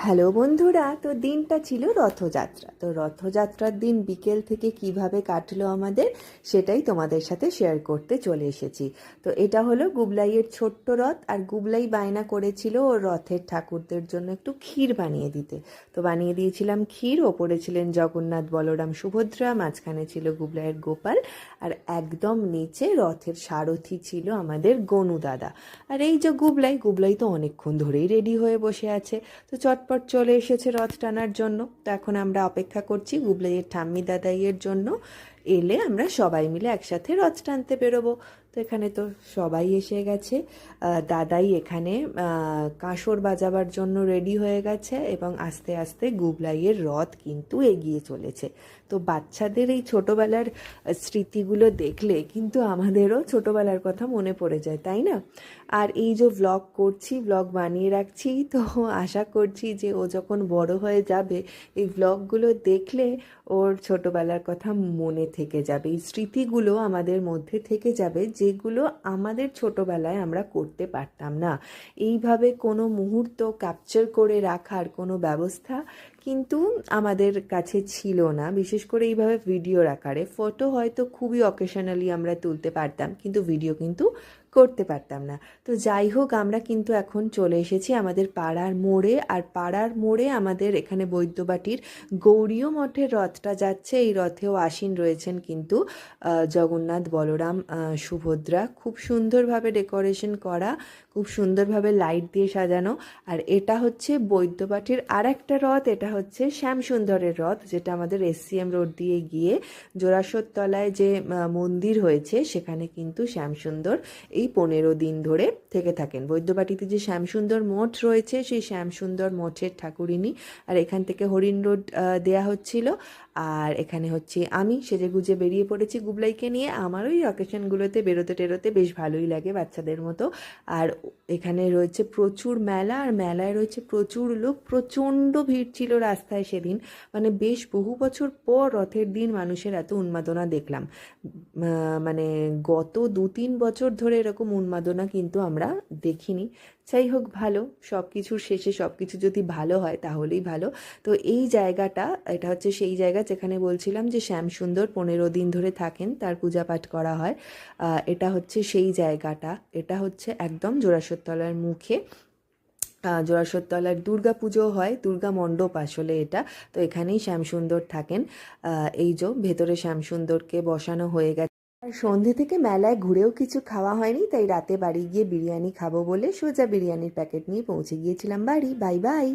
Hello বন্ধুরা, তো দিনটা ছিল রথযাত্রা। তো রথযাত্রার দিন বিকেল থেকে কিভাবে কাটলো আমাদের, সেটাই তোমাদের সাথে শেয়ার করতে চলে এসেছি। তো এটা হলো গুবলাইয়ের ছোট্ট রথ, আর গুবলাই বায়না করেছিল ওর রথের ঠাকুরদের জন্য একটু ক্ষীর বানিয়ে দিতে। তো বানিয়ে দিয়েছিলাম ক্ষীর। ওপরে ছিলেন জগন্নাথ, বলরাম, সুভদ্রা, মাঝখানে ছিল গুবলাইয়ের গোপাল, আর একদম নিচে রথের সারথি ছিল আমাদের গনু দাদা। আর এই যে গুবলাই তো অনেকক্ষণ ধরেই রেডি হয়ে বসে আছে। তো চটপট চলে এসেছে রথ টানার জন্য। তো এখন আমরা অপেক্ষা করছি গুবলাইয়ের ঠাম্মি দাদাইয়ের জন্য। এলে আমরা সবাই মিলে একসাথে রথ টানতে বেরোবো। তো এখানে তো সবাই এসে গেছে। দাদাই এখানে কাঁসর বাজাবার জন্য রেডি হয়ে গেছে, এবং আস্তে আস্তে গুবলাইয়ের রথ কিন্তু এগিয়ে চলেছে। তো বাচ্চাদের এই ছোটোবেলার স্মৃতিগুলো দেখলে কিন্তু আমাদেরও ছোটোবেলার কথা মনে পড়ে যায়, তাই না? আর এই যে ভ্লগ করছি, ভ্লগ বানিয়ে রাখছি, তো আশা করছি যে ও যখন বড় হয়ে যাবে এই ভ্লগগুলো দেখলে ওর ছোটোবেলার কথা মনে থেকে যাবে। এই স্মৃতিগুলো আমাদের মধ্যে থেকে যাবে, যেগুলো আমাদের ছোটোবেলায় আমরা করতে পারতাম না। এইভাবে কোনো মুহূর্ত ক্যাপচার করে রাখার কোনো ব্যবস্থা কিন্তু আমাদের কাছে ছিল না, বিশেষ করে এইভাবে ভিডিওর আকারে। ফটো হয়তো খুবই অকেশনালি আমরা তুলতে পারতাম, কিন্তু ভিডিও কিন্তু করতে পারতাম না। তো যাই হোক, আমরা কিন্তু এখন চলে এসেছি আমাদের পাড়ার মোড়ে। আর পাড়ার মোড়ে আমাদের এখানে বৈদ্যবাটির গৌরীয় মঠের রথটা যাচ্ছে। এই রথেও আসীন রয়েছেন কিন্তু জগন্নাথ, বলরাম, সুভদ্রা। খুব সুন্দরভাবে ডেকোরেশন করা, খুব সুন্দরভাবে লাইট দিয়ে সাজানো। আর এটা হচ্ছে বৈদ্যবাটির আর একটা রথ, এটা হচ্ছে শ্যামসুন্দরের রথ, যেটা আমাদের SCM রোড দিয়ে গিয়ে জোড়াসর তলায় যে মন্দির হয়েছে সেখানে কিন্তু শ্যামসুন্দর এই 15 দিন ধরে থেকে থাকেন। বৈদ্যবাটিতে যে শ্যামসুন্দর মঠ রয়েছে সেই শ্যামসুন্দর মঠের ঠাকুরিনী। আর এখান থেকে হরিণ রোড দেয়া হচ্ছিল। আর এখানে হচ্ছে আমি সেজেগুজে বেরিয়ে পড়েছি গুবলাইকে নিয়ে। আমারও এই অকেশনগুলোতে বেরোতে টেরোতে বেশ ভালোই লাগে, বাচ্চাদের মতো। আর এখানে রয়েছে প্রচুর মেলা, আর মেলায় রয়েছে প্রচুর লোক। প্রচণ্ড ভিড় ছিল রাস্তায় সেদিন। মানে বেশ বহু বছর পর রথের দিন মানুষের এত উন্মাদনা দেখলাম। মানে গত 2-3 বছর ধরে এরকম উন্মাদনা কিন্তু আমরা দেখিনি। যাই হোক, ভালো, সব কিছুর শেষে সব কিছু যদি ভালো হয় তাহলেই ভালো। তো এই জায়গাটা, এটা হচ্ছে সেই জায়গা যেখানে বলছিলাম যে শ্যামসুন্দর 15 দিন ধরে থাকেন, তার পূজা পাঠ করা হয়। এটা হচ্ছে সেই জায়গাটা। এটা হচ্ছে একদম জোড়াসর তলার মুখে। জোড়াসর তলার দুর্গা পুজো হয়, দুর্গা মণ্ডপ আসলে এটা। তো এখানেই শ্যামসুন্দর থাকেন। এই যে ভেতরে শ্যামসুন্দরকে বসানো হয়ে গেছে। আর সন্ধে থেকে মেলায় ঘুরেও কিছু খাওয়া হয়নি, তাই রাতে বাড়ি গিয়ে বিরিয়ানি খাবো বলে সোজা বিরিয়ানির প্যাকেট নিয়ে পৌঁছে গিয়েছিলাম বাড়ি। Bye bye.